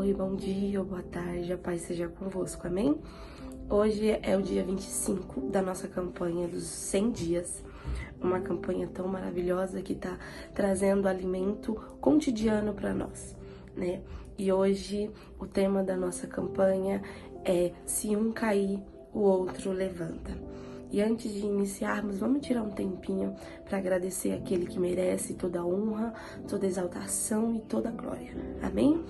Oi, bom dia ou boa tarde, a paz seja convosco, amém? Hoje é o dia 25 da nossa campanha dos 100 dias, uma campanha tão maravilhosa que tá trazendo alimento cotidiano para nós, né? E hoje o tema da nossa campanha é: se um cair, o outro levanta. E antes de iniciarmos, vamos tirar um tempinho para agradecer aquele que merece toda a honra, toda a exaltação e toda a glória. Amém?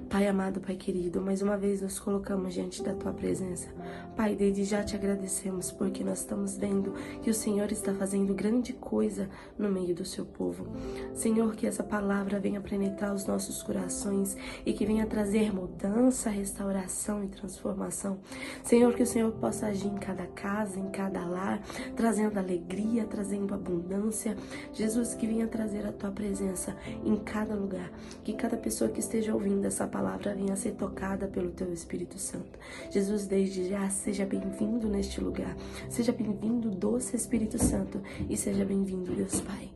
Pai amado, Pai querido, mais uma vez nos colocamos diante da Tua presença. Pai, desde já te agradecemos porque nós estamos vendo que o Senhor está fazendo grande coisa no meio do seu povo. Senhor, que essa palavra venha penetrar os nossos corações e que venha trazer mudança, restauração e transformação. Senhor, que o Senhor possa agir em cada casa, em cada lar, trazendo alegria, trazendo abundância. Jesus, que venha trazer a Tua presença em cada lugar, que cada pessoa que esteja ouvindo essa palavra venha ser tocada pelo Teu Espírito Santo. Jesus, desde já, seja bem-vindo neste lugar. Seja bem-vindo, doce Espírito Santo, e seja bem-vindo, Deus Pai.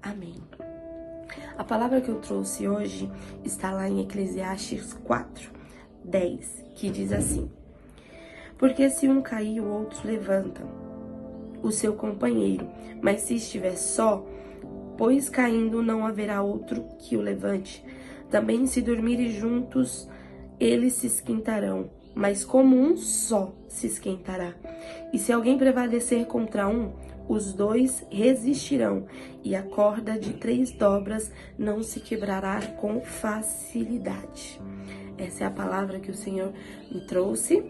Amém. A palavra que eu trouxe hoje está lá em Eclesiastes 4:10, que diz assim: porque se um cair, o outro levanta o seu companheiro, mas se estiver só, pois caindo não haverá outro que o levante. Também se dormirem juntos, eles se esquentarão, mas como um só se esquentará. E se alguém prevalecer contra um, os dois resistirão, e a corda de 3 dobras não se quebrará com facilidade. Essa é a palavra que o Senhor me trouxe,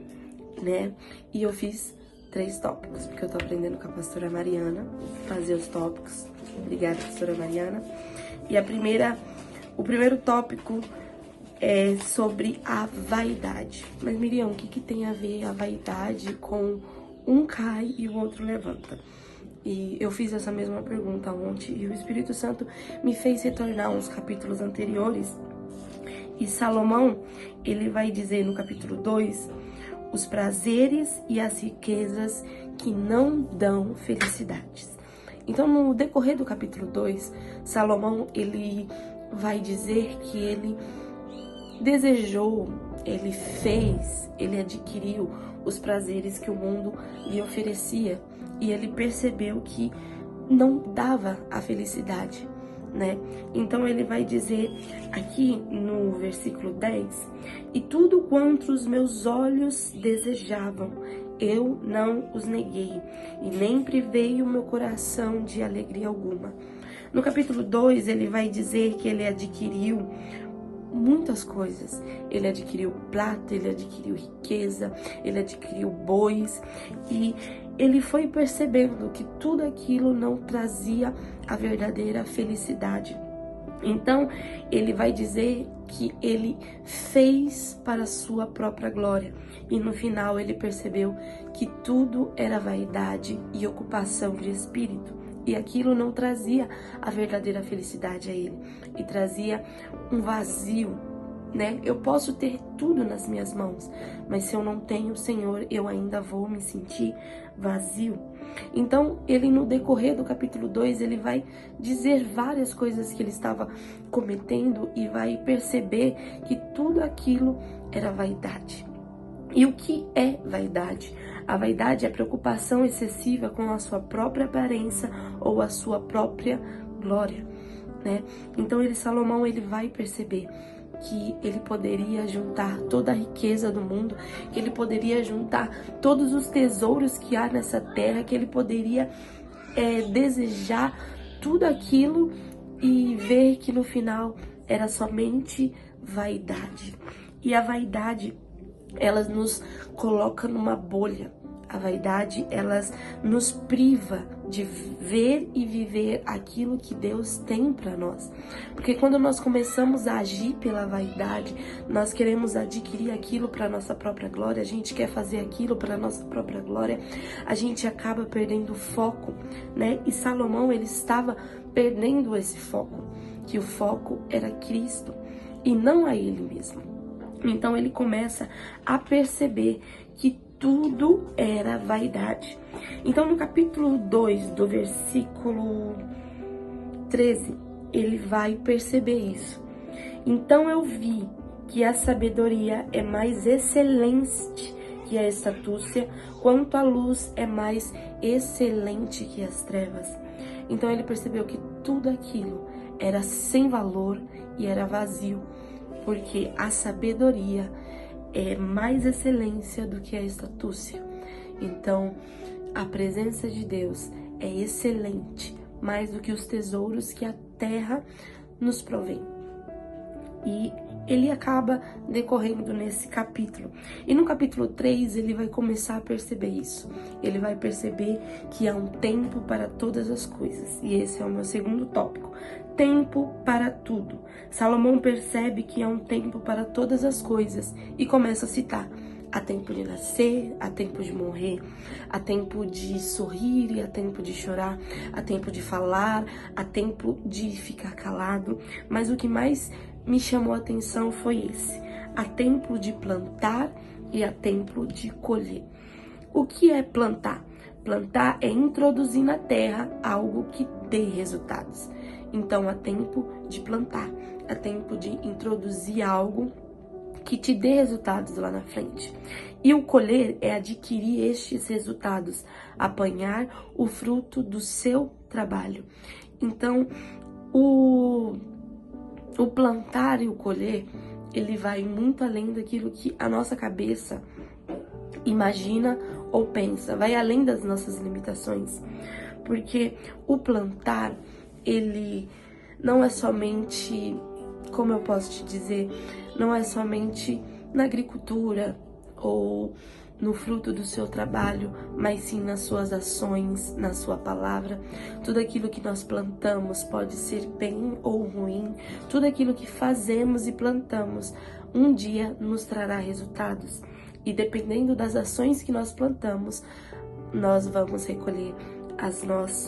né? E eu fiz 3 tópicos, porque eu tô aprendendo com a pastora Mariana fazer os tópicos. Obrigada, pastora Mariana. E o primeiro tópico é sobre a vaidade. Mas, Miriam, o que tem a ver a vaidade com um cai e o outro levanta? E eu fiz essa mesma pergunta ontem e o Espírito Santo me fez retornar uns capítulos anteriores. E Salomão, ele vai dizer no capítulo 2, os prazeres e as riquezas que não dão felicidades. Então, no decorrer do capítulo 2, Salomão, ele vai dizer que ele desejou, ele fez, ele adquiriu os prazeres que o mundo lhe oferecia. E ele percebeu que não dava a felicidade, né? Então ele vai dizer aqui no versículo 10: e tudo quanto os meus olhos desejavam, eu não os neguei, e nem privei o meu coração de alegria alguma. No capítulo 2, ele vai dizer que ele adquiriu muitas coisas. Ele adquiriu prata, ele adquiriu riqueza, ele adquiriu bois, e ele foi percebendo que tudo aquilo não trazia a verdadeira felicidade. Então, ele vai dizer que ele fez para a sua própria glória. E no final ele percebeu que tudo era vaidade e ocupação de espírito. E aquilo não trazia a verdadeira felicidade a ele. E trazia um vazio, né? Eu posso ter tudo nas minhas mãos, mas se eu não tenho o Senhor, eu ainda vou me sentir vazio. Então, ele no decorrer do capítulo 2, ele vai dizer várias coisas que ele estava cometendo e vai perceber que tudo aquilo era vaidade. E o que é vaidade? A vaidade é a preocupação excessiva com a sua própria aparência ou a sua própria glória, né? Então, Salomão, ele vai perceber que ele poderia juntar toda a riqueza do mundo, que ele poderia juntar todos os tesouros que há nessa terra, que ele poderia desejar tudo aquilo e ver que no final era somente vaidade. E a vaidade, ela nos coloca numa bolha. A vaidade, ela nos priva de ver e viver aquilo que Deus tem para nós. Porque quando nós começamos a agir pela vaidade, nós queremos adquirir aquilo para nossa própria glória, a gente quer fazer aquilo para nossa própria glória, a gente acaba perdendo o foco, né? E Salomão, ele estava perdendo esse foco, que o foco era Cristo e não a ele mesmo. Então ele começa a perceber que tudo era vaidade. Então no capítulo 2, do versículo 13, ele vai perceber isso. Então eu vi que a sabedoria é mais excelente que a astúcia, quanto a luz é mais excelente que as trevas. Então ele percebeu que tudo aquilo era sem valor e era vazio, porque a sabedoria é mais excelência do que a astúcia. Então, a presença de Deus é excelente, mais do que os tesouros que a terra nos provém. E ele acaba decorrendo nesse capítulo. E no capítulo 3 ele vai começar a perceber isso. Ele vai perceber que há um tempo para todas as coisas. E esse é o meu segundo tópico. Tempo para tudo. Salomão percebe que há um tempo para todas as coisas e começa a citar. Há tempo de nascer, há tempo de morrer, há tempo de sorrir e há tempo de chorar, há tempo de falar, há tempo de ficar calado. Mas o que mais me chamou a atenção foi esse. Há tempo de plantar e há tempo de colher. O que é plantar? Plantar é introduzir na terra algo que dê resultados. Então há tempo de plantar, há tempo de introduzir algo que te dê resultados lá na frente. E o colher é adquirir estes resultados, apanhar o fruto do seu trabalho. Então, o plantar e o colher, ele vai muito além daquilo que a nossa cabeça imagina ou pensa, vai além das nossas limitações. Porque o plantar, ele não é somente, como eu posso te dizer, não é somente na agricultura ou no fruto do seu trabalho, mas sim nas suas ações, na sua palavra. Tudo aquilo que nós plantamos pode ser bem ou ruim. Tudo aquilo que fazemos e plantamos um dia nos trará resultados. E dependendo das ações que nós plantamos, nós vamos recolher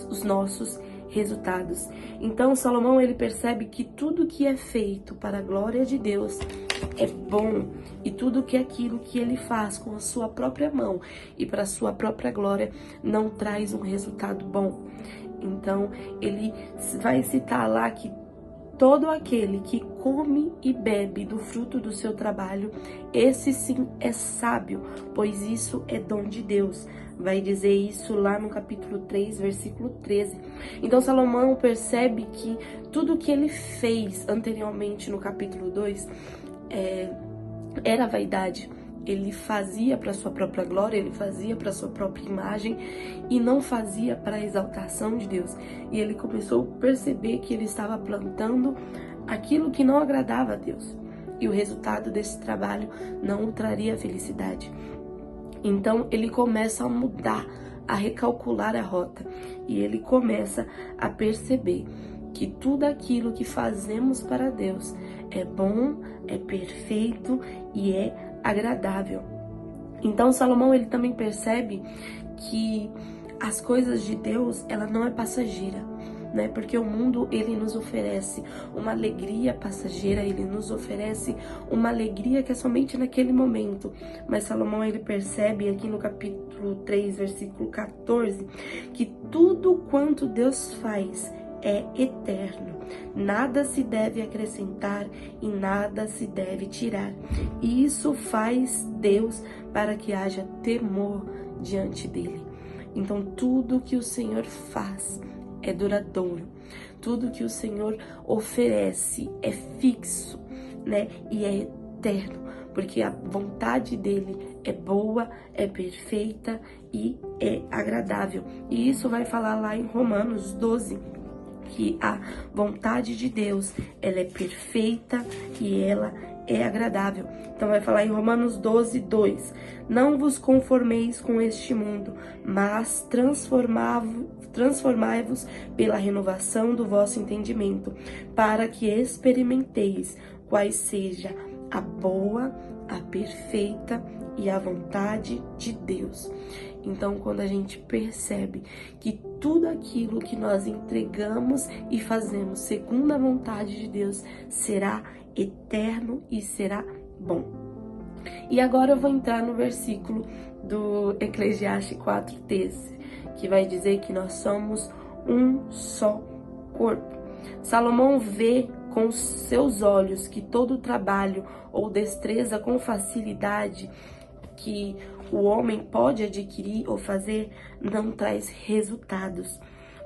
os nossos resultados. Então Salomão, ele percebe que tudo que é feito para a glória de Deus é bom, e tudo que aquilo que ele faz com a sua própria mão e para a sua própria glória não traz um resultado bom. Então ele vai citar lá que todo aquele que come e bebe do fruto do seu trabalho, esse sim é sábio, pois isso é dom de Deus. Vai dizer isso lá no capítulo 3, versículo 13. Então Salomão percebe que tudo que ele fez anteriormente no capítulo 2 era vaidade. Ele fazia para sua própria glória, ele fazia para sua própria imagem e não fazia para a exaltação de Deus. E ele começou a perceber que ele estava plantando aquilo que não agradava a Deus. E o resultado desse trabalho não o traria felicidade. Então ele começa a mudar, a recalcular a rota. E ele começa a perceber que tudo aquilo que fazemos para Deus é bom, é perfeito e é agradável. Então Salomão, ele também percebe que as coisas de Deus, ela não é passageira, né? Porque o mundo, ele nos oferece uma alegria passageira, ele nos oferece uma alegria que é somente naquele momento. Mas Salomão, ele percebe aqui no capítulo 3, versículo 14, que tudo quanto Deus faz é eterno, nada se deve acrescentar e nada se deve tirar. E isso faz Deus para que haja temor diante dele. Então tudo que o Senhor faz é duradouro, tudo que o Senhor oferece é fixo, né? E é eterno, porque a vontade dele é boa, é perfeita e é agradável. E isso vai falar lá em Romanos 12, que a vontade de Deus, ela é perfeita e ela é agradável. Então vai falar em Romanos 12, 2. Não vos conformeis com este mundo, mas transformai-vos pela renovação do vosso entendimento, para que experimenteis quais seja a boa, a perfeita e a vontade de Deus. Então, quando a gente percebe que tudo aquilo que nós entregamos e fazemos segundo a vontade de Deus será eterno e será bom. E agora eu vou entrar no versículo do Eclesiastes 4:13, que vai dizer que nós somos um só corpo. Salomão vê com os seus olhos que todo trabalho ou destreza com facilidade que o homem pode adquirir ou fazer não traz resultados,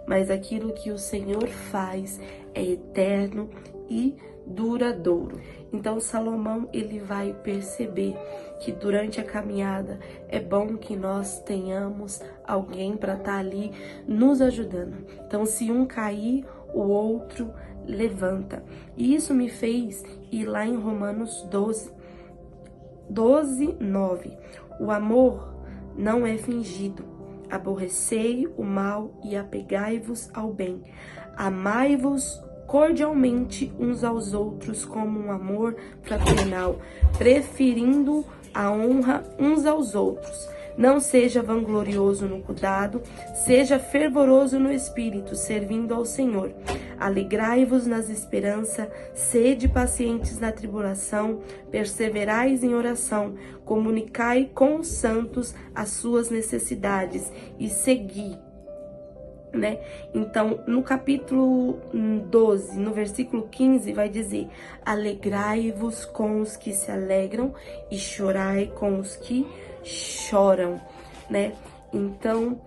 mas aquilo que o Senhor faz é eterno e duradouro. Então Salomão, ele vai perceber que durante a caminhada é bom que nós tenhamos alguém para estar ali nos ajudando. Então, se um cair, o outro levanta. E isso me fez ir lá em Romanos 12:9. O amor não é fingido. Aborrecei o mal e apegai-vos ao bem. Amai-vos cordialmente uns aos outros como um amor fraternal, preferindo a honra uns aos outros. Não seja vanglorioso no cuidado, seja fervoroso no espírito, servindo ao Senhor. Alegrai-vos nas esperanças, sede pacientes na tribulação, perseverais em oração, comunicai com os santos as suas necessidades e segui. Então, no capítulo 12, no versículo 15, vai dizer: alegrai-vos com os que se alegram e chorai com os que choram, Então,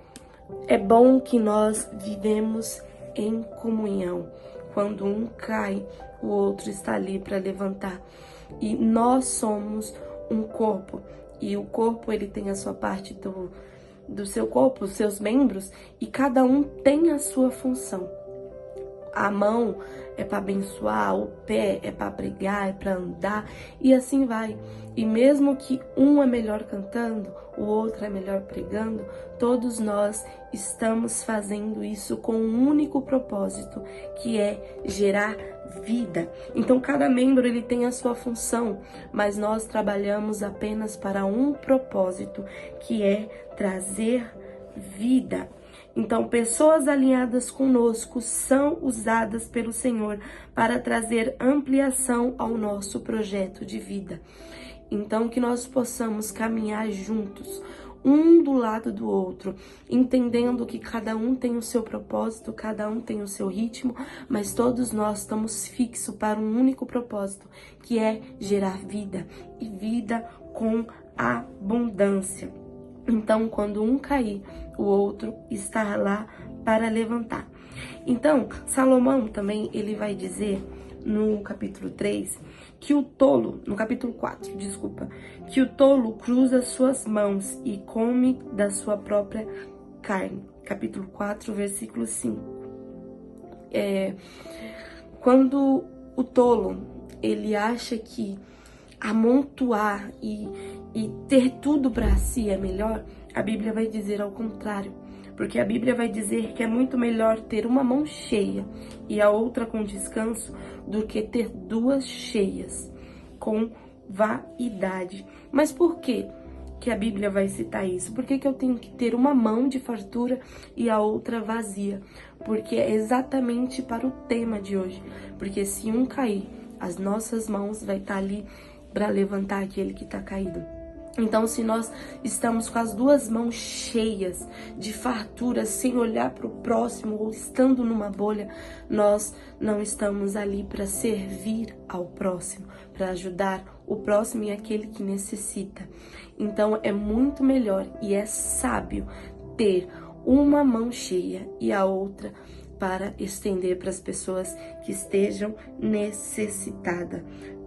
é bom que nós vivemos em comunhão. Quando um cai, o outro está ali para levantar. E nós somos um corpo, e o corpo, ele tem a sua parte do seu corpo, os seus membros, e cada um tem a sua função. A mão é para abençoar, o pé é para pregar, é para andar, e assim vai. E mesmo que um é melhor cantando, o outro é melhor pregando, todos nós estamos fazendo isso com um único propósito, que é gerar vida. Então cada membro, ele tem a sua função, mas nós trabalhamos apenas para um propósito, que é trazer vida. Então, pessoas alinhadas conosco são usadas pelo Senhor para trazer ampliação ao nosso projeto de vida. Então, que nós possamos caminhar juntos, um do lado do outro, entendendo que cada um tem o seu propósito, cada um tem o seu ritmo, mas todos nós estamos fixos para um único propósito, que é gerar vida, e vida com abundância. Então, quando um cair, o outro está lá para levantar. Então, Salomão também, ele vai dizer no capítulo 3, que o tolo, no capítulo 4, desculpa, que o tolo cruza suas mãos e come da sua própria carne. Capítulo 4, versículo 5. Quando o tolo, ele acha que amontoar e ter tudo para si é melhor, a Bíblia vai dizer ao contrário. Porque a Bíblia vai dizer que é muito melhor ter uma mão cheia e a outra com descanso do que ter duas cheias com vaidade. Mas por quê que a Bíblia vai citar isso? Por que eu tenho que ter uma mão de fartura e a outra vazia? Porque é exatamente para o tema de hoje. Porque se um cair, as nossas mãos vai estar ali para levantar aquele que está caído. Então, se nós estamos com as duas mãos cheias de fartura, sem olhar para o próximo ou estando numa bolha, nós não estamos ali para servir ao próximo, para ajudar o próximo e aquele que necessita. Então, é muito melhor e é sábio ter uma mão cheia e a outra para estender para as pessoas que estejam necessitadas.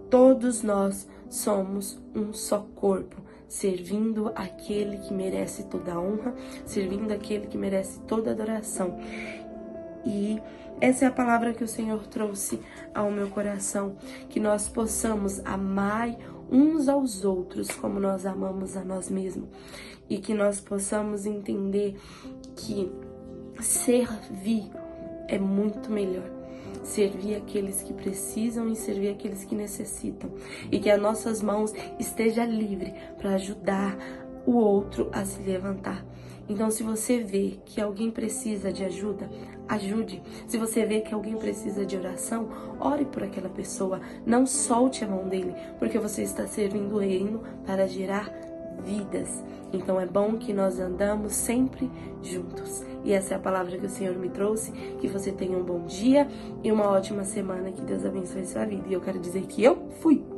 Todos nós somos um só corpo, servindo aquele que merece toda a honra, servindo aquele que merece toda a adoração. E essa é a palavra que o Senhor trouxe ao meu coração, que nós possamos amar uns aos outros como nós amamos a nós mesmos, e que nós possamos entender que servir é muito melhor. Servir aqueles que precisam e servir aqueles que necessitam. E que as nossas mãos estejam livres para ajudar o outro a se levantar. Então, se você vê que alguém precisa de ajuda, ajude. Se você vê que alguém precisa de oração, ore por aquela pessoa. Não solte a mão dele, porque você está servindo o reino para gerar vidas. Então, é bom que nós andamos sempre juntos. E essa é a palavra que o Senhor me trouxe. Que você tenha um bom dia e uma ótima semana. Que Deus abençoe sua vida. E eu quero dizer que eu fui!